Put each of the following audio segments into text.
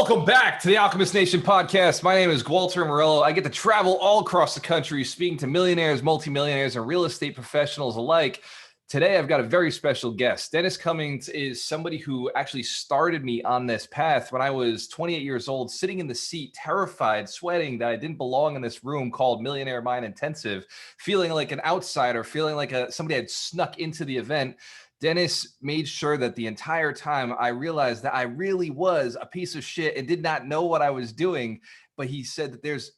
Welcome back to the Alchemist Nation podcast. My name is Walter Morello. I get to travel all across the country speaking to millionaires, multimillionaires, and real estate professionals alike. Today, I've got a very special guest. Dennis Cummins is somebody who actually started me on this path when I was 28 years old, sitting in the seat, terrified, sweating that I didn't belong in this room called Millionaire Mind Intensive, feeling like an outsider, feeling like somebody had snuck into the event. Dennis made sure that the entire time I realized that I really was a piece of shit and did not know what I was doing. But he said that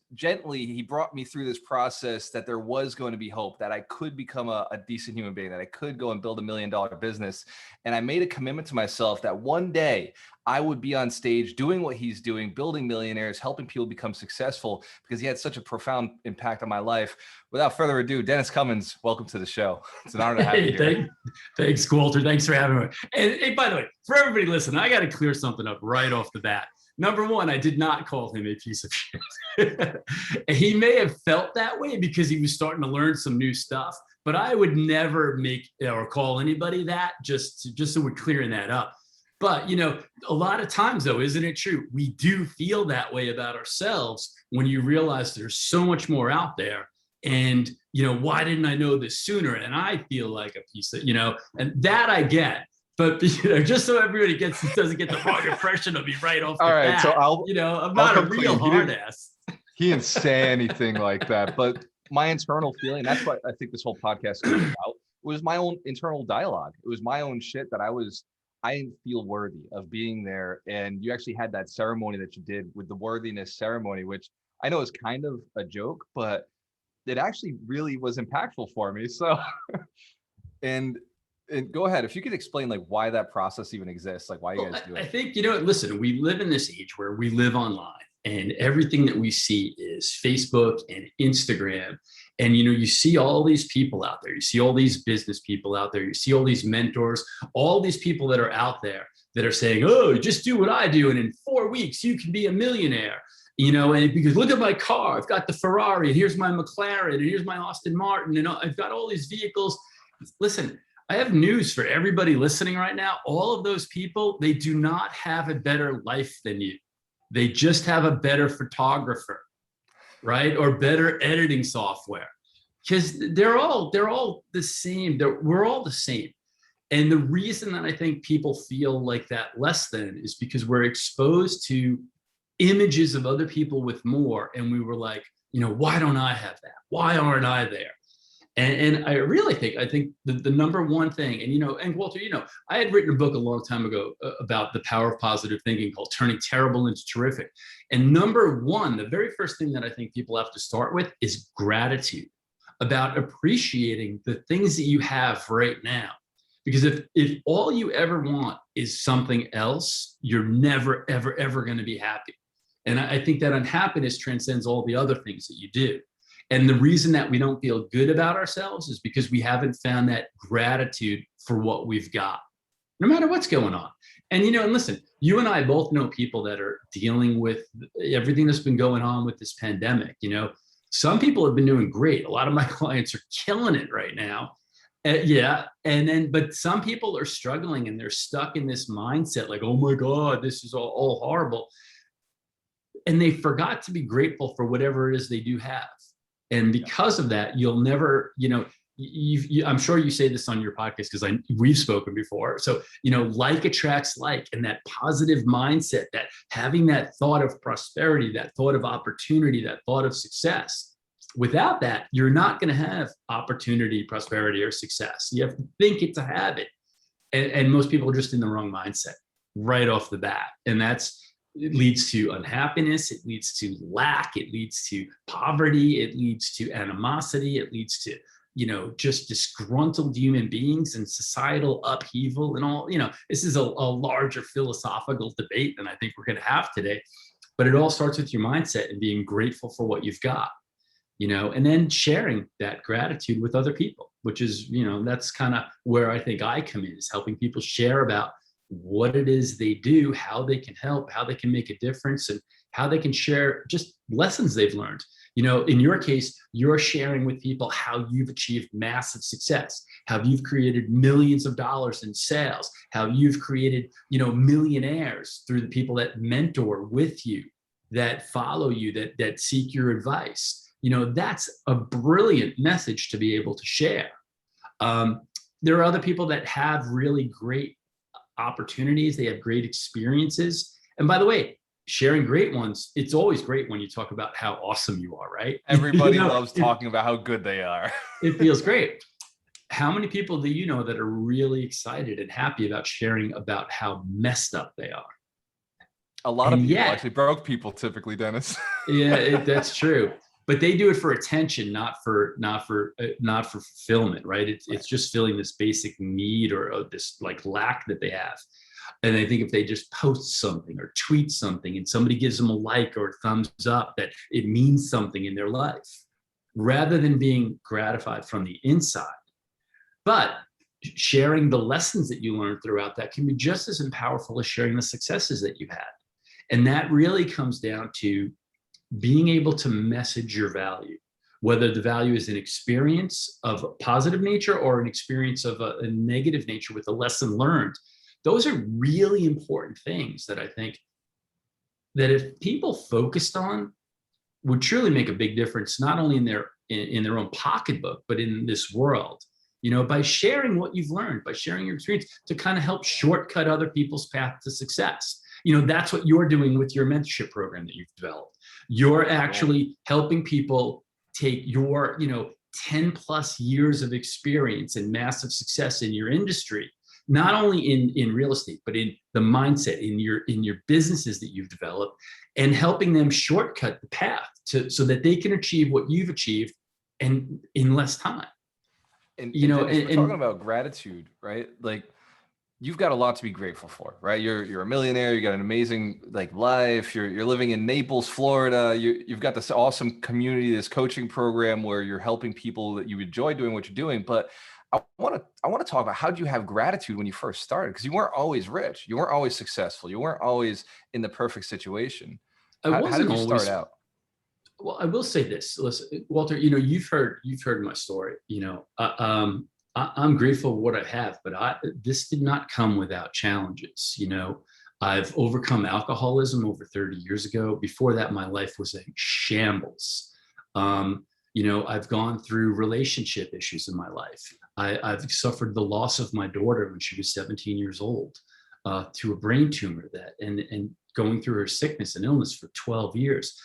he brought me through this process, that there was going to be hope, that I could become a decent human being, that I could go and build $1 million business. And I made a commitment to myself that one day I would be on stage doing what he's doing, building millionaires, helping people become successful, because he had such a profound impact on my life. Without further ado, Dennis Cummins, welcome to the show. It's an honor to have you here. Thanks, Walter. Thanks for having me. And hey, by the way, for everybody listening, I got to clear something up right off the bat. Number one, I did not call him a piece of shit. He may have felt that way because he was starting to learn some new stuff, but I would never make or call anybody that, just so we're clearing that up. But, a lot of times, though, isn't it true? We do feel that way about ourselves when you realize there's so much more out there. And, why didn't I know this sooner? And I feel like a piece of, and that I get. But, just so everybody doesn't get the wrong impression of me right off the bat. So I'm not a real hard ass. He didn't say anything like that. But my internal feeling, that's what I think this whole podcast is about, was my own internal dialogue. It was my own shit that I didn't feel worthy of being there. And you actually had that ceremony that you did with the worthiness ceremony, which I know is kind of a joke, but it actually really was impactful for me. So, and go ahead, if you could explain like why that process even exists, like why you guys do it. I think, listen, we live in this age where we live online and everything that we see is Facebook and Instagram. And, you see all these people out there, you see all these business people out there, you see all these mentors, all these people that are out there that are saying, oh, just do what I do. And in 4 weeks, you can be a millionaire, and because look at my car, I've got the Ferrari, and here's my McLaren, and here's my Aston Martin, and I've got all these vehicles. Listen, I have news for everybody listening right now. All of those people, they do not have a better life than you. They just have a better photographer, right? Or better editing software, because they're all the same. We're all the same. And the reason that I think people feel like that less than is because we're exposed to images of other people with more. And we were like, why don't I have that? Why aren't I there? And I really think the number one thing, and Walter, I had written a book a long time ago about the power of positive thinking called Turning Terrible into Terrific. And number one, the very first thing that I think people have to start with is gratitude, about appreciating the things that you have right now. Because if all you ever want is something else, you're never, ever, ever going to be happy. And I think that unhappiness transcends all the other things that you do. And the reason that we don't feel good about ourselves is because we haven't found that gratitude for what we've got, no matter what's going on. And, and listen, you and I both know people that are dealing with everything that's been going on with this pandemic. Some people have been doing great. A lot of my clients are killing it right now. But some people are struggling and they're stuck in this mindset like, oh my God, this is all horrible. And they forgot to be grateful for whatever it is they do have. And because of that, you'll never, I'm sure you say this on your podcast because we've spoken before. So, like attracts like, and that positive mindset, that having that thought of prosperity, that thought of opportunity, that thought of success. Without that, you're not going to have opportunity, prosperity, or success. You have to think it to have it. And most people are just in the wrong mindset right off the bat. And it leads to unhappiness. It leads to lack. It leads to poverty. It leads to animosity. It leads to, just disgruntled human beings and societal upheaval and all. This is a larger philosophical debate than I think we're going to have today. But it all starts with your mindset and being grateful for what you've got, and then sharing that gratitude with other people, which is, that's kind of where I think I come in, is helping people share about what it is they do, how they can help, how they can make a difference, and how they can share just lessons they've learned. In your case, you're sharing with people how you've achieved massive success, how you've created millions of dollars in sales, how you've created, millionaires through the people that mentor with you, that follow you, that seek your advice. That's a brilliant message to be able to share. There are other people that have really great opportunities. They have great experiences. And by the way, sharing great ones, it's always great when you talk about how awesome you are, right? Everybody loves talking about how good they are. It feels great. How many people do you know that are really excited and happy about sharing about how messed up they are? A lot of people, actually broke people typically, Dennis. Yeah, that's true. But they do it for attention, not for fulfillment, right? It's just filling this basic need or this like lack that they have. And I think if they just post something or tweet something and somebody gives them a like or a thumbs up, that it means something in their life, rather than being gratified from the inside. But sharing the lessons that you learned throughout that can be just as powerful as sharing the successes that you had. And that really comes down to being able to message your value, whether the value is an experience of a positive nature or an experience of a negative nature with a lesson learned. Those are really important things that I think that if people focused on would truly make a big difference, not only in their own pocketbook, but in this world, by sharing what you've learned, by sharing your experience to kind of help shortcut other people's path to success. That's what you're doing with your mentorship program that you've developed. You're actually helping people take your, 10 plus years of experience and massive success in your industry, not only in real estate, but in the mindset, in your businesses that you've developed, and helping them shortcut the path so that they can achieve what you've achieved and in less time. And we're talking about gratitude, right? Like, you've got a lot to be grateful for, right? You're a millionaire. You got an amazing life. You're living in Naples, Florida. You've got this awesome community, this coaching program where you're helping people that you enjoy doing what you're doing. But I want to talk about, how did you have gratitude when you first started? Because you weren't always rich. You weren't always successful. You weren't always in the perfect situation. How did you start out? Well, I will say this. Listen, Walter, you've heard my story. I'm grateful for what I have, but this did not come without challenges. I've overcome alcoholism over 30 years ago. Before that, my life was a shambles. I've gone through relationship issues in my life. I've suffered the loss of my daughter when she was 17 years old to a brain tumor, and going through her sickness and illness for 12 years.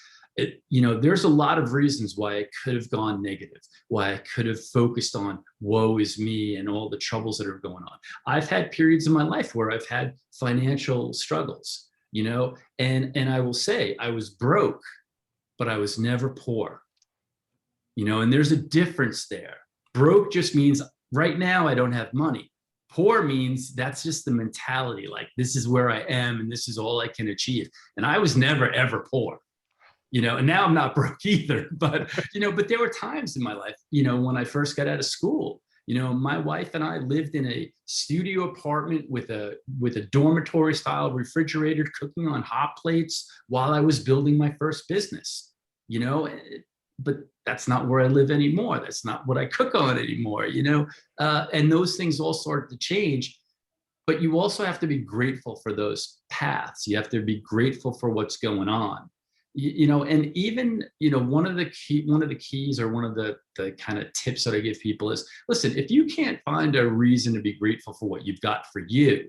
There's a lot of reasons why I could have gone negative, why I could have focused on woe is me and all the troubles that are going on. I've had periods in my life where I've had financial struggles, and I will say I was broke, but I was never poor, and there's a difference there. Broke just means right now I don't have money. Poor means that's just the mentality. Like, this is where I am and this is all I can achieve. And I was never, ever poor. And now I'm not broke either, but there were times in my life, when I first got out of school, my wife and I lived in a studio apartment with a dormitory style refrigerator, cooking on hot plates while I was building my first business, but that's not where I live anymore. That's not what I cook on anymore, and those things all started to change. But you also have to be grateful for those paths. You have to be grateful for what's going on. And even, one of the keys or one of the kind of tips that I give people is, listen, if you can't find a reason to be grateful for what you've got for you,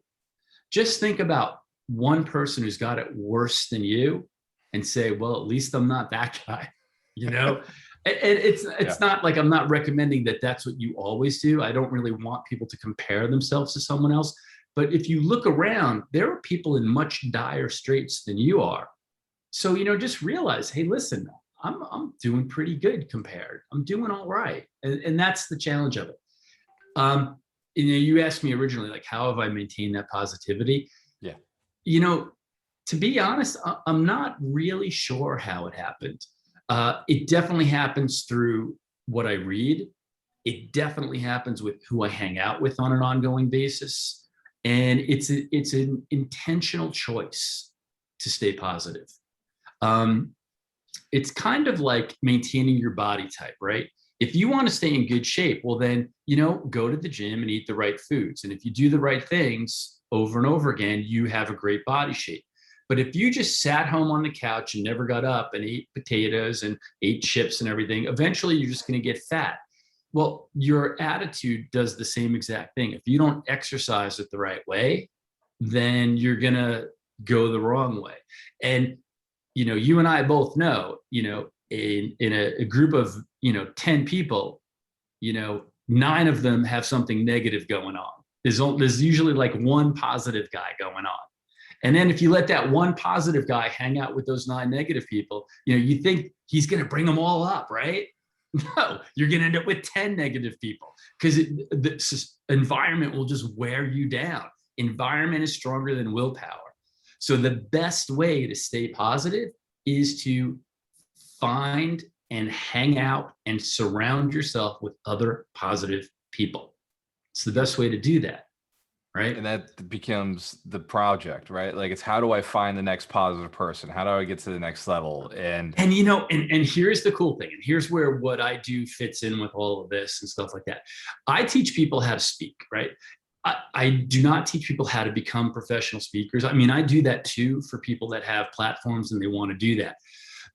just think about one person who's got it worse than you and say, well, at least I'm not that guy, and it's not like I'm not recommending that that's what you always do. I don't really want people to compare themselves to someone else. But if you look around, there are people in much dire straits than you are. So, just realize, hey, listen, I'm doing pretty good compared. I'm doing all right. And that's the challenge of it. You asked me originally, like, how have I maintained that positivity? Yeah. To be honest, I'm not really sure how it happened. It definitely happens through what I read. It definitely happens with who I hang out with on an ongoing basis. And it's an intentional choice to stay positive. It's kind of like maintaining your body type, right? If you want to stay in good shape, well, then, go to the gym and eat the right foods. And if you do the right things over and over again, you have a great body shape. But if you just sat home on the couch and never got up and ate potatoes and ate chips and everything, eventually you're just going to get fat. Well, your attitude does the same exact thing. If you don't exercise it the right way, then you're going to go the wrong way. And, you and I both know, in a group of, 10 people, 9 of them have something negative going on. There's usually like one positive guy going on. And then if you let that one positive guy hang out with those 9 negative people, you think he's going to bring them all up, right? No, you're going to end up with 10 negative people because the environment will just wear you down. Environment is stronger than willpower. So the best way to stay positive is to find and hang out and surround yourself with other positive people. It's the best way to do that. Right. And that becomes the project, right? Like, it's how do I find the next positive person? How do I get to the next level? And here's the cool thing. And here's where what I do fits in with all of this and stuff like that. I teach people how to speak, right? I do not teach people how to become professional speakers. I mean, I do that too for people that have platforms and they want to do that.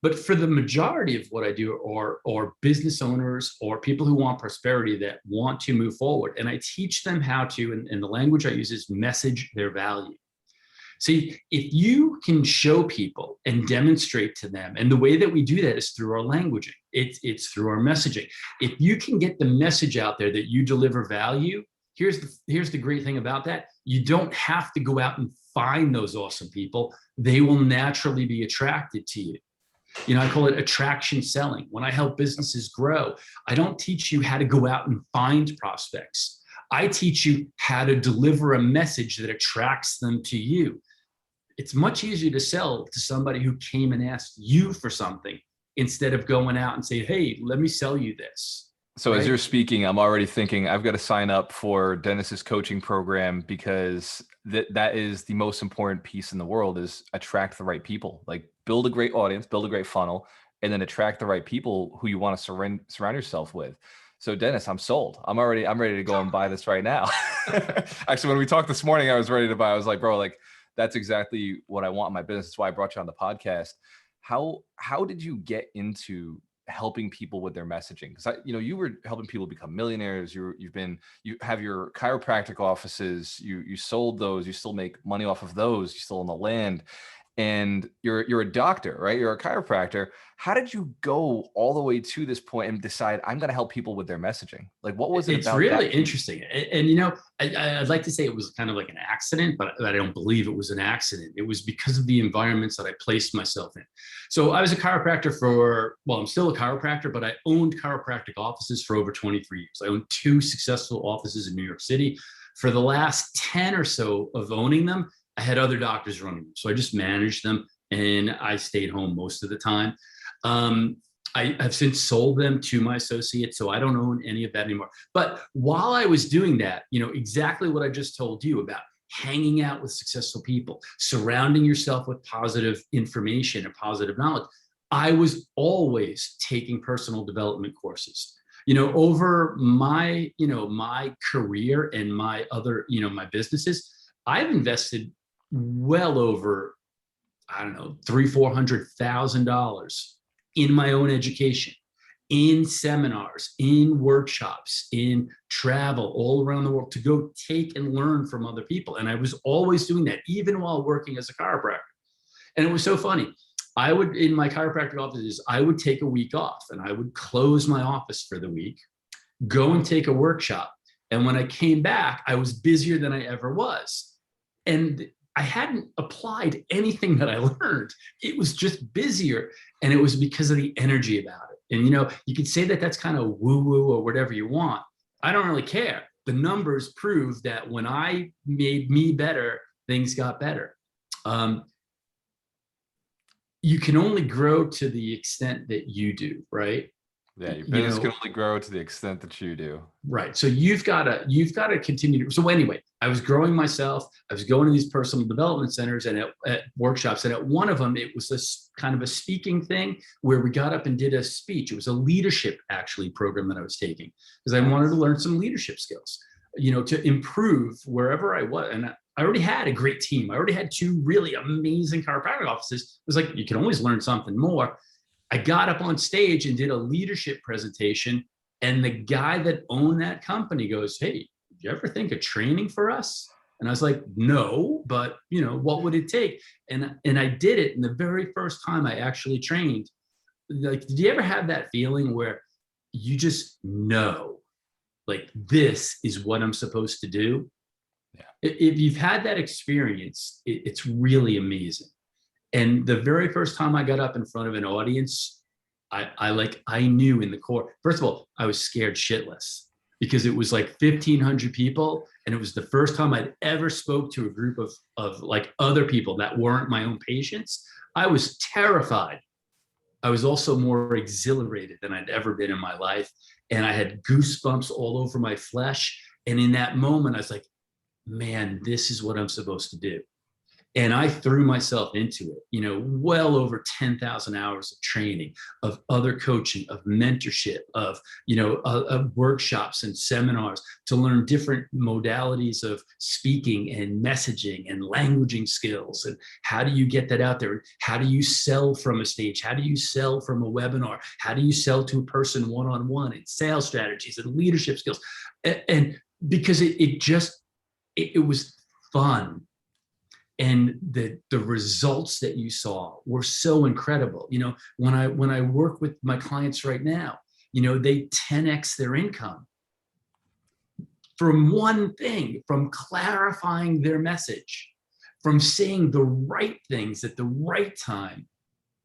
But for the majority of what I do or business owners or people who want prosperity that want to move forward, and I teach them how to, and the language I use is message their value. See, if you can show people and demonstrate to them, and the way that we do that is through our languaging, it's through our messaging. If you can get the message out there that you deliver value, here's the great thing about that. You don't have to go out and find those awesome people. They will naturally be attracted to you. I call it attraction selling. When I help businesses grow, I don't teach you how to go out and find prospects. I teach you how to deliver a message that attracts them to you. It's much easier to sell to somebody who came and asked you for something instead of going out and say, hey, let me sell you this. So right? As you're speaking, I'm already thinking I've got to sign up for Dennis's coaching program, because that is the most important piece in the world, is attract the right people. Like, build a great audience, build a great funnel, and then attract the right people who you want to surround yourself with. So Dennis, I'm sold. I'm ready to go and buy this right now. Actually, when we talked this morning, I was ready to buy. I was like, bro, like, that's exactly what I want in my business. That's why I brought you on the podcast. How did you get into helping people with their messaging? Because you were helping people become millionaires. You have your chiropractic offices. You sold those. You still make money off of those. You still own the land, and you're a doctor, right? You're a chiropractor. How did you go all the way to this point and decide I'm going to help people with their messaging? Like, what was it It's about really that? interesting. And I'd like to say it was kind of like an accident, but I don't believe it was an accident. It was because of the environments that I placed myself in. So I was a chiropractor I'm still a chiropractor, but I owned chiropractic offices for over 23 years. I owned 2 successful offices in New York City. For the last 10 or so of owning them, I had other doctors running them. So I just managed them and I stayed home most of the time. I have since sold them to my associates, so I don't own any of that anymore. But while I was doing that, exactly what I just told you about hanging out with successful people, surrounding yourself with positive information and positive knowledge, I was always taking personal development courses. Over my career and my other, my businesses, I've invested well over, I don't know, $300,000-$400,000 in my own education, in seminars, in workshops, in travel all around the world to go take and learn from other people. And I was always doing that, even while working as a chiropractor. And it was so funny. In my chiropractic offices, I would take a week off and I would close my office for the week, go and take a workshop. And when I came back, I was busier than I ever was. And I hadn't applied anything that I learned. It was just busier. And it was because of the energy about it. And, you could say that that's kind of woo-woo or whatever you want. I don't really care. The numbers prove that when I made me better, things got better. You can only grow to the extent that you do, right? Yeah, your You business can know, only grow to the extent that you do. right. So you've got to continue to. So anyway, I was growing myself. I was going to these personal development centers and at workshops. And at one of them, it was this kind of a speaking thing where we got up and did a speech. It was a leadership actually program that I was taking because I wanted to learn some leadership skills, to improve wherever I was. And I already had a great team. I already had two really amazing chiropractic offices. It was like, you can always learn something more. I got up on stage and did a leadership presentation. And the guy that owned that company goes, "Hey, did you ever think of training for us?" And I was like, "No, but what would it take?" And I did it. And the very first time I actually trained, like, did you ever have that feeling where you just know, like, this is what I'm supposed to do? Yeah. If you've had that experience, it's really amazing. And the very first time I got up in front of an audience, I knew in the core. First of all, I was scared shitless because it was like 1,500 people, and it was the first time I'd ever spoke to a group of like other people that weren't my own patients. I was terrified. I was also more exhilarated than I'd ever been in my life, and I had goosebumps all over my flesh. And in that moment, I was like, "Man, this is what I'm supposed to do." And I threw myself into it, well over 10,000 hours of training, of other coaching, of mentorship, of workshops and seminars to learn different modalities of speaking and messaging and languaging skills. And how do you get that out there? How do you sell from a stage? How do you sell from a webinar? How do you sell to a person one-on-one, and sales strategies and leadership skills? And because it was fun. And the results that you saw were so incredible. When I work with my clients right now, they 10x their income from one thing, from clarifying their message, from saying the right things at the right time.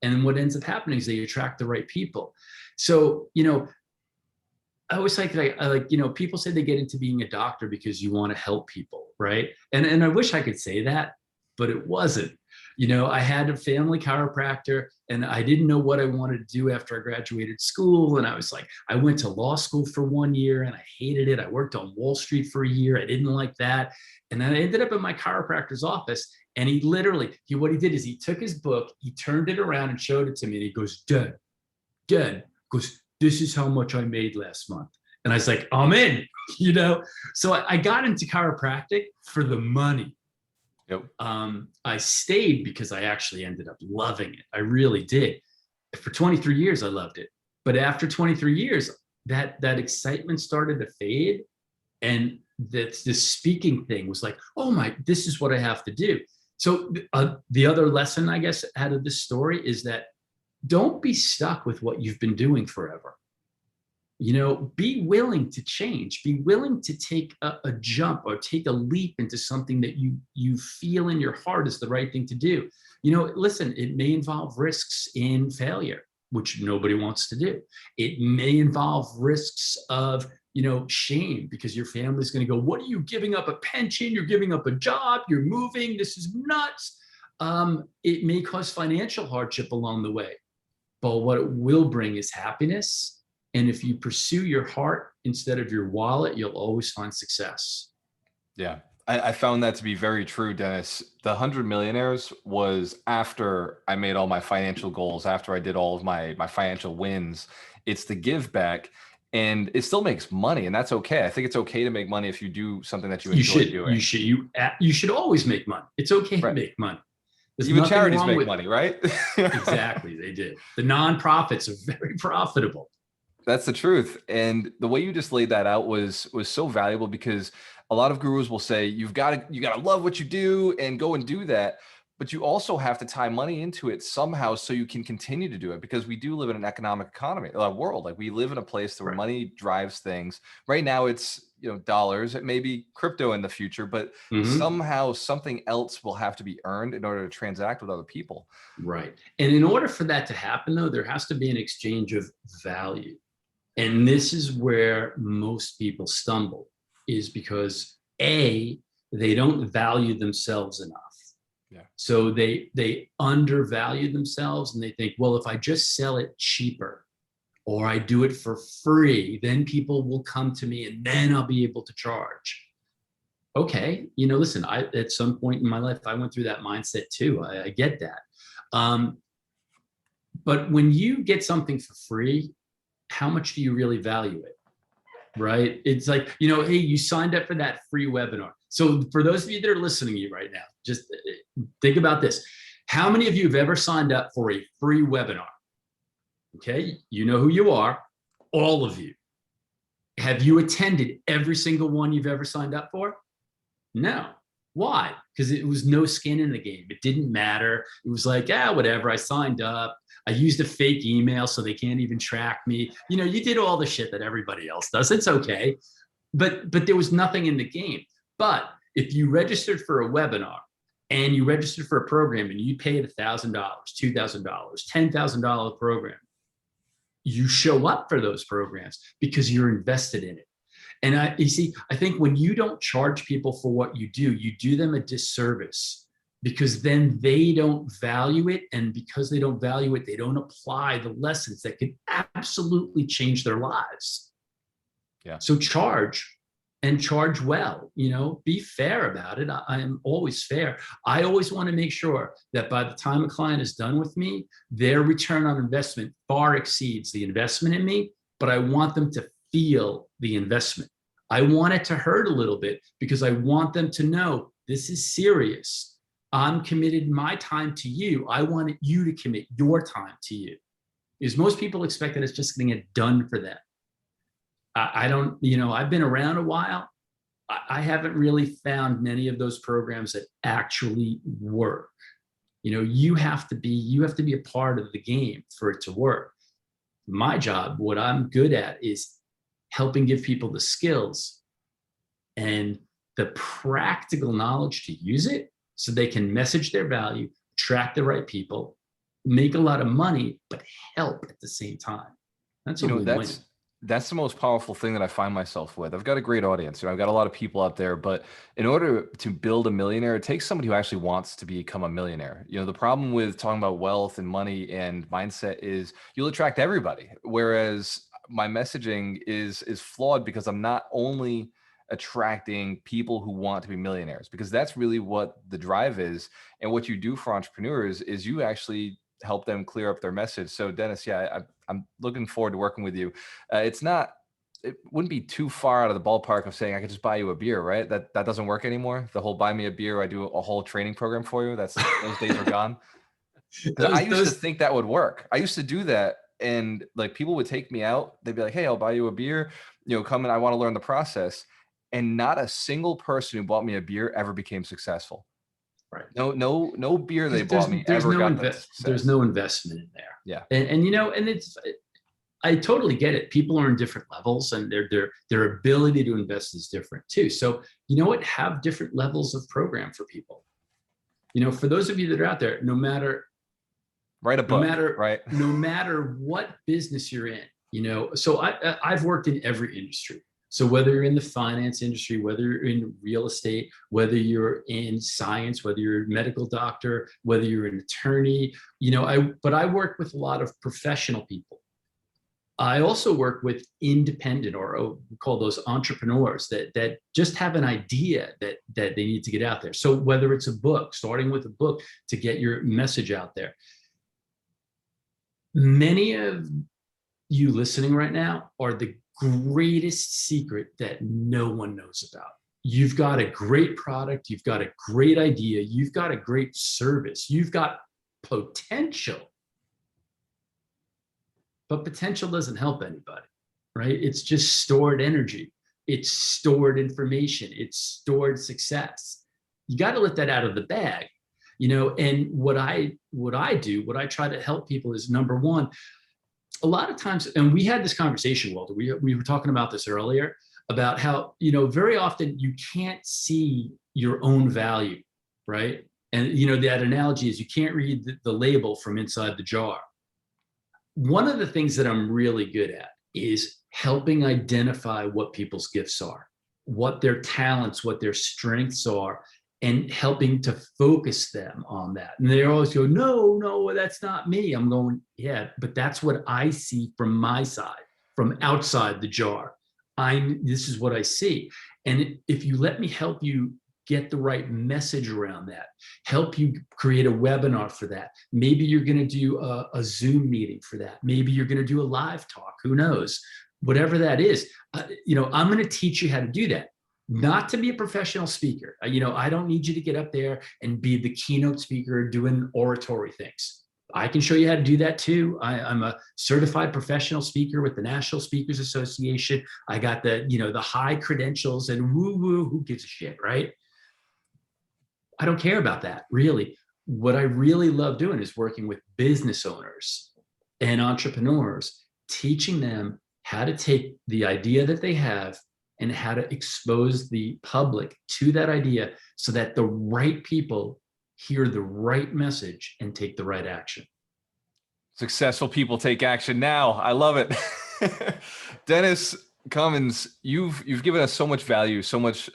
And what ends up happening is they attract the right people. So, I always people say they get into being a doctor because you want to help people, right? And I wish I could say that, but it wasn't. I had a family chiropractor, and I didn't know what I wanted to do after I graduated school. And I went to law school for 1 year and I hated it. I worked on Wall Street for a year. I didn't like that. And then I ended up in my chiropractor's office, and what he did is he took his book, he turned it around and showed it to me. And he goes, "Dad, goes, this is how much I made last month." And I was like, "I'm in," So I got into chiropractic for the money. Yep. I stayed because I actually ended up loving it. I really did. For 23 years, I loved it. But after 23 years, that excitement started to fade. And this speaking thing was like, "Oh this is what I have to do." So the other lesson, I guess, out of this story is that don't be stuck with what you've been doing forever. Be willing to change, be willing to take a jump or take a leap into something that you feel in your heart is the right thing to do. Listen, it may involve risks in failure, which nobody wants to do. It may involve risks of, shame, because your family's going to go, "What are you giving up a pension? You're giving up a job. You're moving. This is nuts." It may cause financial hardship along the way, but what it will bring is happiness. And if you pursue your heart instead of your wallet, you'll always find success. Yeah. I found that to be very true, Dennis. The 100 Millionaires was after I made all my financial goals, after I did all of my financial wins. It's the give back, and it still makes money, and that's okay. I think it's okay to make money if you do something that you enjoy doing. You should always make money. It's okay to make money. There's Even nothing charities wrong make with money, right? Exactly, they do. The nonprofits are very profitable. That's the truth. And the way you just laid that out was so valuable, because a lot of gurus will say you got to love what you do and go and do that. But you also have to tie money into it somehow so you can continue to do it, because we do live in an economic economy, a world. Like, we live in a place where money drives things. Right now it's, dollars. It may be crypto in the future, but somehow something else will have to be earned in order to transact with other people. Right. And in order for that to happen, though, there has to be an exchange of value. And this is where most people stumble, is because they don't value themselves enough. Yeah. So they undervalue themselves, and they think, well, if I just sell it cheaper, or I do it for free. Then people will come to me and then I'll be able to charge. Okay, listen, at some point in my life, I went through that mindset too. I get that. But when you get something for free, how much do you really value it? Right? It's like, hey, you signed up for that free webinar. So for those of you that are listening to you right now, just think about this. How many of you have ever signed up for a free webinar? Okay, you know who you are, all of you. Have you attended every single one you've ever signed up for? No. Why? Because it was no skin in the game. It didn't matter. It was like, whatever, I signed up. I used a fake email so they can't even track me. You did all the shit that everybody else does. It's okay. But there was nothing in the game. But if you registered for a webinar and you registered for a program and you paid $1,000, $2,000, $10,000 program, you show up for those programs because you're invested in it. And I think when you don't charge people for what you do them a disservice, because then they don't value it. And because they don't value it, they don't apply the lessons that could absolutely change their lives. Yeah. So charge, and charge well, be fair about it. I am always fair. I always want to make sure that by the time a client is done with me, their return on investment far exceeds the investment in me, but I want them to feel the investment. I want it to hurt a little bit because I want them to know this is serious. I'm committed my time to you. I want you to commit your time to you. Because most people expect that it's just going to get done for them. I don't, I've been around a while. I haven't really found many of those programs that actually work. You have to be a part of the game for it to work. My job, what I'm good at, is helping give people the skills and the practical knowledge to use it so they can message their value, attract the right people, make a lot of money, but help at the same time. That's that's the most powerful thing that I find myself with. I've got a great audience. I've got a lot of people out there, but in order to build a millionaire, it takes somebody who actually wants to become a millionaire. The problem with talking about wealth and money and mindset is you'll attract everybody. Whereas my messaging is flawed because I'm not only attracting people who want to be millionaires, because that's really what the drive is. And what you do for entrepreneurs is you actually help them clear up their message. So Dennis, I'm looking forward to working with you. It wouldn't be too far out of the ballpark of saying I could just buy you a beer, right? That doesn't work anymore. The whole buy me a beer, I do a whole training program for you. Those days are gone. I used to think that would work. I used to do that. And like people would take me out. They'd be like, hey, I'll buy you a beer, come in. I want to learn the process. And not a single person who bought me a beer ever became successful. Right. No beer they bought me ever got that success. There's no investment in there. Yeah. And I totally get it. People are in different levels and their ability to invest is different too. So have different levels of program for people. For those of you that are out there, no matter write a book, right? No matter what business you're in, so I've worked in every industry. So whether you're in the finance industry, whether you're in real estate, whether you're in science, whether you're a medical doctor, whether you're an attorney, but I work with a lot of professional people. I also work with independent, or we call those entrepreneurs that just have an idea that they need to get out there. So whether it's a book, starting with a book to get your message out there. Many of you listening right now are the greatest secret that no one knows about. You've got a great product, you've got a great idea, you've got a great service, you've got potential. But potential doesn't help anybody, right? It's just stored energy. It's stored information. It's stored success. You got to let that out of the bag, and what I try to help people is, number one, a lot of times, and we had this conversation, Walter, we were talking about this earlier, about how, very often you can't see your own value, right? And, that analogy is you can't read the label from inside the jar. One of the things that I'm really good at is helping identify what people's gifts are, what their talents, what their strengths are, and helping to focus them on that. And they always go, no, that's not me. I'm going, yeah, but that's what I see from my side, from outside the jar. This is what I see. And if you let me help you get the right message around that, help you create a webinar for that. Maybe you're going to do a Zoom meeting for that. Maybe you're going to do a live talk, who knows, whatever that is. I'm going to teach you how to do that. Not to be a professional speaker. I don't need you to get up there and be the keynote speaker doing oratory things. I can show you how to do that too. I'm a certified professional speaker with the National Speakers Association. I got the high credentials and woo, who gives a shit, right? I don't care about that, really. What I really love doing is working with business owners and entrepreneurs, teaching them how to take the idea that they have and how to expose the public to that idea so that the right people hear the right message and take the right action. Successful people take action now. I love it. Dennis Cummins, you've given us so much value, so much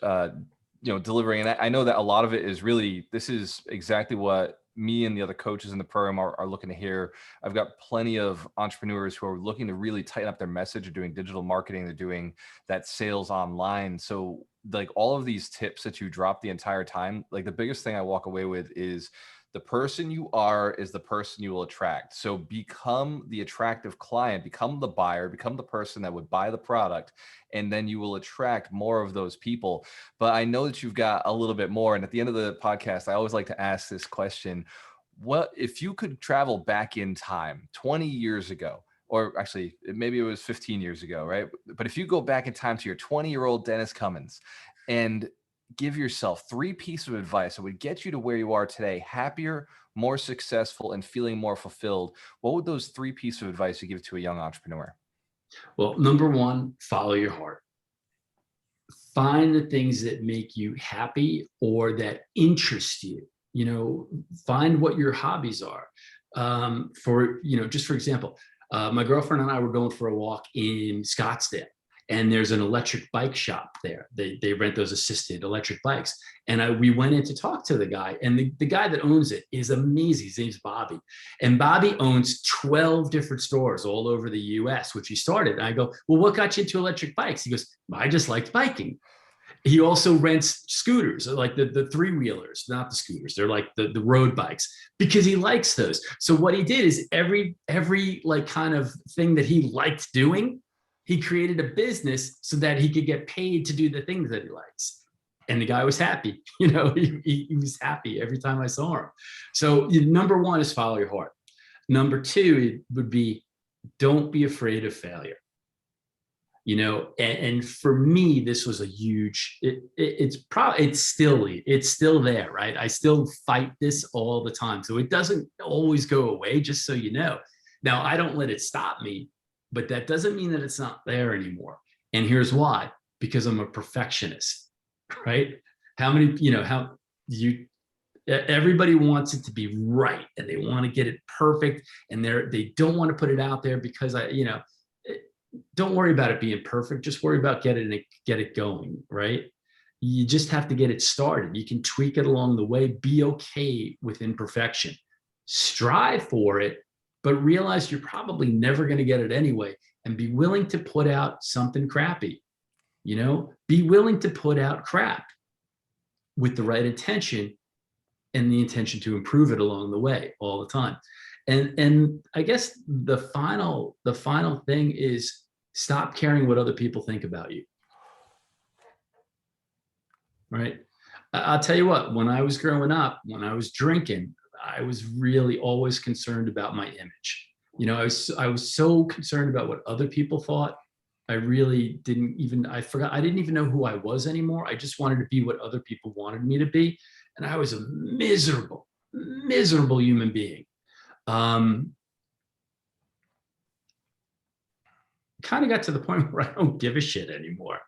delivering. And I know that a lot of it is really, this is exactly what me and the other coaches in the program are looking to hear. I've got plenty of entrepreneurs who are looking to really tighten up their message. They're doing digital marketing. They're doing that sales online. So like all of these tips that you drop the entire time, like the biggest thing I walk away with is the person you are is the person you will attract. So become the attractive client, become the buyer, become the person that would buy the product, and then you will attract more of those people. But I know that you've got a little bit more. And at the end of the podcast, I always like to ask this question: what if you could travel back in time 20 years ago, or actually maybe it was 15 years ago, right? But if you go back in time to your 20-year-old Dennis Cummins and give yourself 3 pieces of advice that would get you to where you are today, happier, more successful, and feeling more fulfilled, what would those 3 pieces of advice you give to a young entrepreneur? Well, number 1, follow your heart. Find the things that make you happy or that interest you. Find what your hobbies are. Just for example, my girlfriend and I were going for a walk in Scottsdale. And there's an electric bike shop there. They rent those assisted electric bikes. And we went in to talk to the guy. And the guy that owns it is amazing. His name's Bobby. And Bobby owns 12 different stores all over the US, which he started. And I go, well, what got you into electric bikes? He goes, I just liked biking. He also rents scooters, like the 3-wheelers, not the scooters. They're like the road bikes, because he likes those. So what he did is every like kind of thing that he liked doing, he created a business so that he could get paid to do the things that he likes. And the guy was happy. He was happy every time I saw him. So number 1 is follow your heart. Number 2 would be, don't be afraid of failure. And for me, this was a huge, it's still there, right? I still fight this all the time. So it doesn't always go away, just so you know. Now, I don't let it stop me, but that doesn't mean that it's not there anymore. And here's why: because I'm a perfectionist, right? Everybody wants it to be right, and they want to get it perfect, and they don't want to put it out there because don't worry about it being perfect. Just worry about get it going, right? You just have to get it started. You can tweak it along the way. Be okay with imperfection. Strive for it, but realize you're probably never going to get it anyway, and be willing to put out something crappy. Be willing to put out crap with the right intention and the intention to improve it along the way all the time. And I guess the final thing is, stop caring what other people think about you. Right? I'll tell you what, when I was growing up, when I was drinking, I was really always concerned about my image. I was so concerned about what other people thought. I didn't even know who I was anymore. I just wanted to be what other people wanted me to be. And I was a miserable human being. Kind of got to the point where I don't give a shit anymore.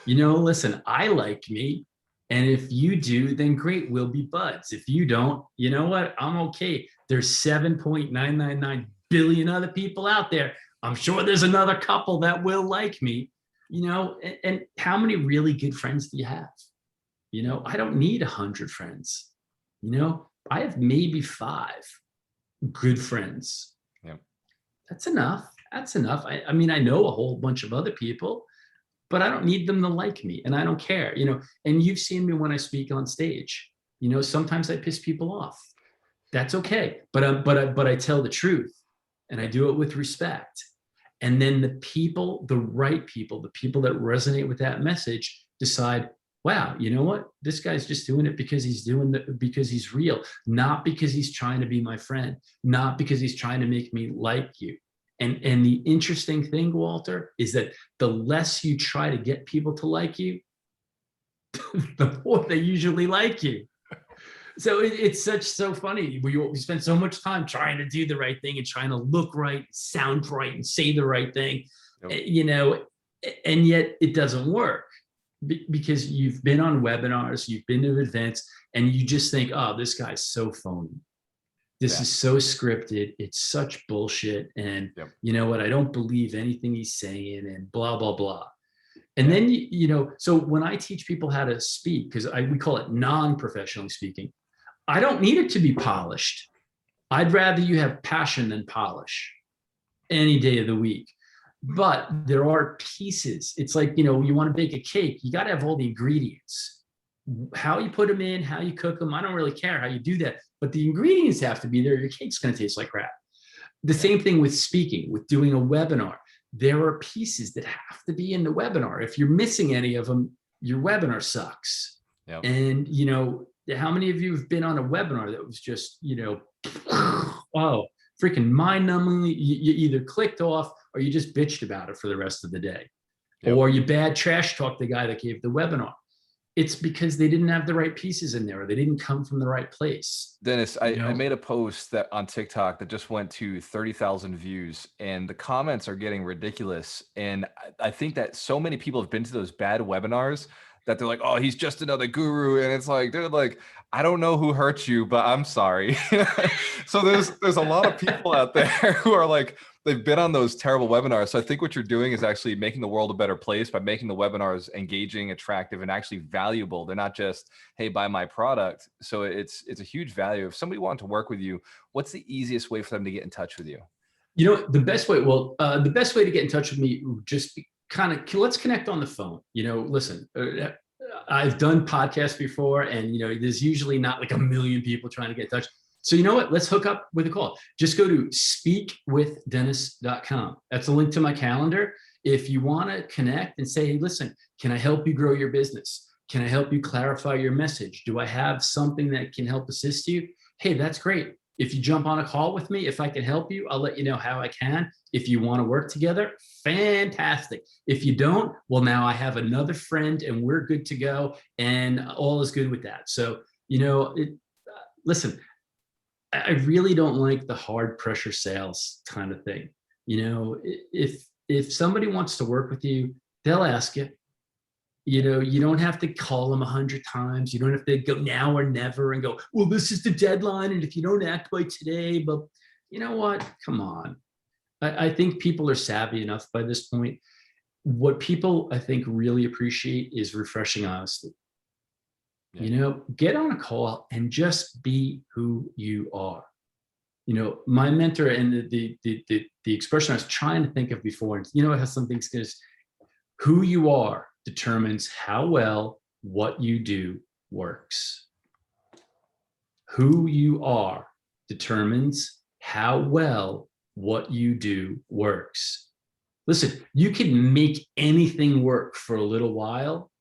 Listen, I like me. And if you do, then great, we'll be buds. If you don't, you know what? I'm okay. There's 7.999 billion other people out there. I'm sure there's another couple that will like me, and how many really good friends do you have? I don't need 100 friends. I have maybe 5 good friends. Yeah. That's enough. I mean, I know a whole bunch of other people, but I don't need them to like me, and I don't care, and you've seen me when I speak on stage. Sometimes I piss people off. That's okay. But I tell the truth, and I do it with respect. And then the right people, the people that resonate with that message decide, wow, you know what? This guy's just doing it because because he's real, not because he's trying to be my friend, not because he's trying to make me like you. And the interesting thing, Walter, is that the less you try to get people to like you, the more they usually like you. So it's so funny. We spend so much time trying to do the right thing and trying to look right, sound right, and say the right thing, and yet it doesn't work because you've been on webinars, you've been to events, and you just think, oh, this guy's so phony. This is so scripted. It's such bullshit. And you know what? I don't believe anything he's saying, and blah, blah, blah. And then, so when I teach people how to speak, because we call it non-professionally speaking, I don't need it to be polished. I'd rather you have passion than polish any day of the week. But there are pieces. It's like, you want to bake a cake, you got to have all the ingredients. How you put them in, how you cook them, I don't really care how you do that. But the ingredients have to be there. Your cake's going to taste like crap. The same thing with speaking, with doing a webinar. There are pieces that have to be in the webinar. If you're missing any of them, your webinar sucks. Yep. And, how many of you have been on a webinar that was just, oh, freaking mind-numbingly, you either clicked off or you just bitched about it for the rest of the day. Yep. Or you bad trash talked the guy that gave the webinar. It's because they didn't have the right pieces in there, or they didn't come from the right place. Dennis, I made a post that on TikTok that just went to 30,000 views, and the comments are getting ridiculous. And I think that so many people have been to those bad webinars that they're like, oh, he's just another guru. And it's like, they're like, I don't know who hurt you, but I'm sorry. So there's a lot of people out there who are like, they've been on those terrible webinars. So I think what you're doing is actually making the world a better place by making the webinars engaging, attractive, and actually valuable. They're not just, hey, buy my product. So it's a huge value. If somebody wanted to work with you, what's the easiest way for them to get in touch with you? The best way to get in touch with me, just let's connect on the phone. Listen, I've done podcasts before, and there's usually not like a million people trying to get in touch. So you know what? Let's hook up with a call. Just go to speakwithdennis.com. That's a link to my calendar. If you want to connect and say, hey, listen, can I help you grow your business? Can I help you clarify your message? Do I have something that can help assist you? Hey, that's great. If you jump on a call with me, if I can help you, I'll let you know how I can. If you want to work together, fantastic. If you don't, well, now I have another friend and we're good to go, and all is good with that. So, listen, I really don't like the hard pressure sales kind of thing. If somebody wants to work with you, they'll ask you. You don't have to call them 100 times. You don't have to go now or never and go, well, this is the deadline, and if you don't act by today, but you know what? Come on. I think people are savvy enough by this point. What people, I think, really appreciate is refreshing honesty. Yeah. Get on a call and just be who you are. My mentor, and the expression I was trying to think of before, how some things is who you are determines how well what you do works. Who you are determines how well what you do works. Listen, you can make anything work for a little while,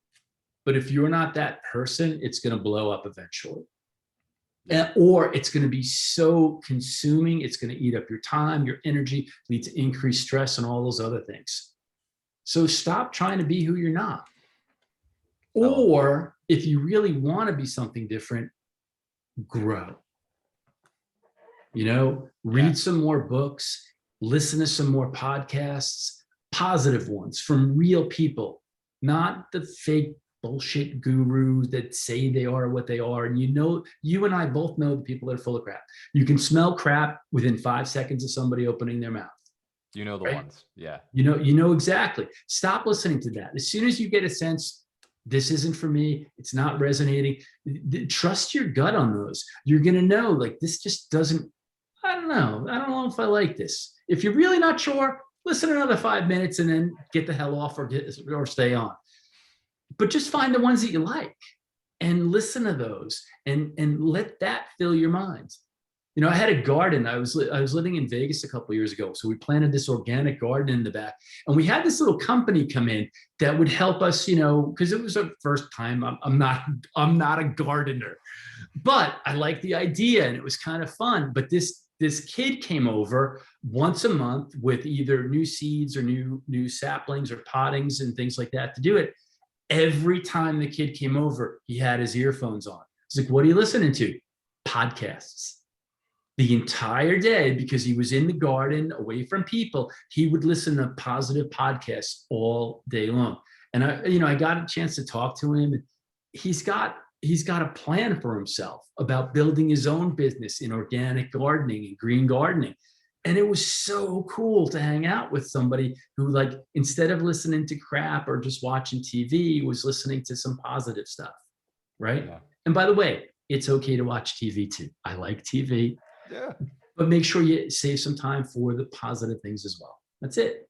but if you're not that person, it's going to blow up eventually. Or it's going to be so consuming, it's going to eat up your time, your energy, lead to increased stress and all those other things. So stop trying to be who you're not. Or if you really want to be something different, grow. Read some more books, listen to some more podcasts, positive ones from real people, not the fake bullshit gurus that say they are what they are. And you and I both know the people that are full of crap. You can smell crap within 5 seconds of somebody opening their mouth. The ones. Yeah. You know exactly. Stop listening to that. As soon as you get a sense, this isn't for me. It's not resonating. Trust your gut on those. You're going to know, like, this just doesn't, I don't know. I don't know if I like this. If you're really not sure, listen another 5 minutes and then get the hell off or stay on. But just find the ones that you like and listen to those and let that fill your mind. You know, I had a garden. I was living in Vegas a couple of years ago. So we planted this organic garden in the back, and we had this little company come in that would help us, you know, because it was our first time. I'm not a gardener, but I liked the idea and it was kind of fun. But this kid came over once a month with either new seeds or new saplings or pottings and things like that to do it. Every time the kid came over, he had his earphones on. He's like, "What are you listening to?" "Podcasts." The entire day, because he was in the garden away from people, he would listen to positive podcasts all day long. And I got a chance to talk to him. He's got a plan for himself about building his own business in organic gardening and green gardening. And it was so cool to hang out with somebody who, like, instead of listening to crap or just watching TV, was listening to some positive stuff. Right. Yeah. And by the way, it's okay to watch TV too. I like TV. Yeah. But make sure you save some time for the positive things as well. That's it.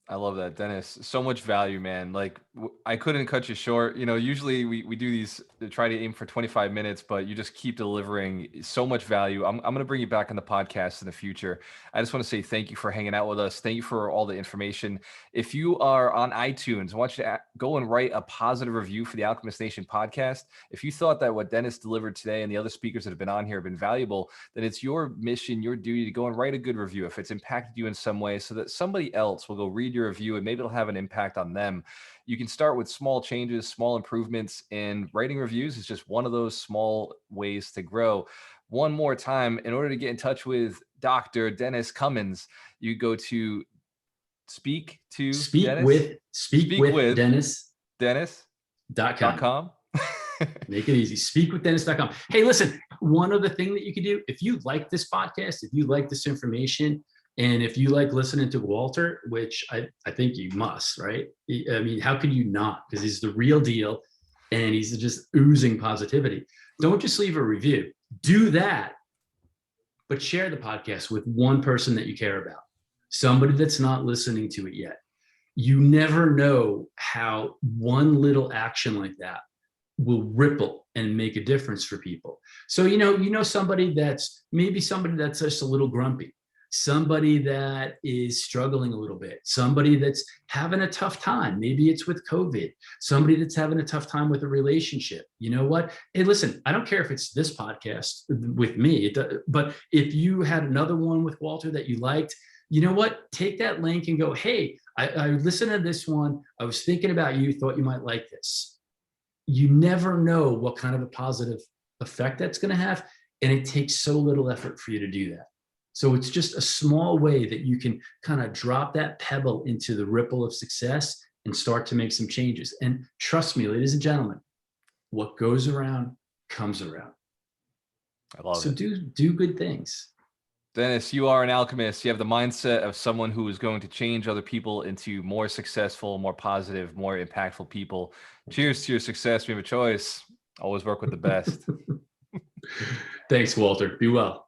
I love that, Dennis. So much value, man. Like, I couldn't cut you short. You know, usually we do these to try to aim for 25 minutes, but you just keep delivering so much value. I'm going to bring you back on the podcast in the future. I just want to say thank you for hanging out with us. Thank you for all the information. If you are on iTunes, I want you to go and write a positive review for the Alchemist Nation podcast. If you thought that what Dennis delivered today and the other speakers that have been on here have been valuable, then it's your mission, your duty to go and write a good review if it's impacted you in some way, so that somebody else will go read your review and maybe it'll have an impact on them. You can start with small changes, small improvements, and writing reviews is just one of those small ways to grow. One more time, in order to get in touch with Dr. Dennis Cummins, you go to speak with Dennis.com. Make it easy. Speakwithdennis.com. Hey, listen, one other thing that you can do, if you like this podcast, if you like this information, and if you like listening to Walter, which I think you must, right? I mean, how can you not? Because he's the real deal and he's just oozing positivity. Don't just leave a review. Do that, but share the podcast with one person that you care about, somebody that's not listening to it yet. You never know how one little action like that will ripple and make a difference for people. So, you know, somebody that's just a little grumpy, somebody that is struggling a little bit, somebody that's having a tough time. Maybe it's with COVID, somebody that's having a tough time with a relationship. You know what? Hey, listen, I don't care if it's this podcast with me, but if you had another one with Walter that you liked, you know what? Take that link and go, hey, I listened to this one. I was thinking about you, thought you might like this. You never know what kind of a positive effect that's going to have. And it takes so little effort for you to do that. So it's just a small way that you can kind of drop that pebble into the ripple of success and start to make some changes. And trust me, ladies and gentlemen, what goes around comes around. I love it. So do good things. Dennis, you are an alchemist. You have the mindset of someone who is going to change other people into more successful, more positive, more impactful people. Cheers to your success. We have a choice. Always work with the best. Thanks, Walter. Be well.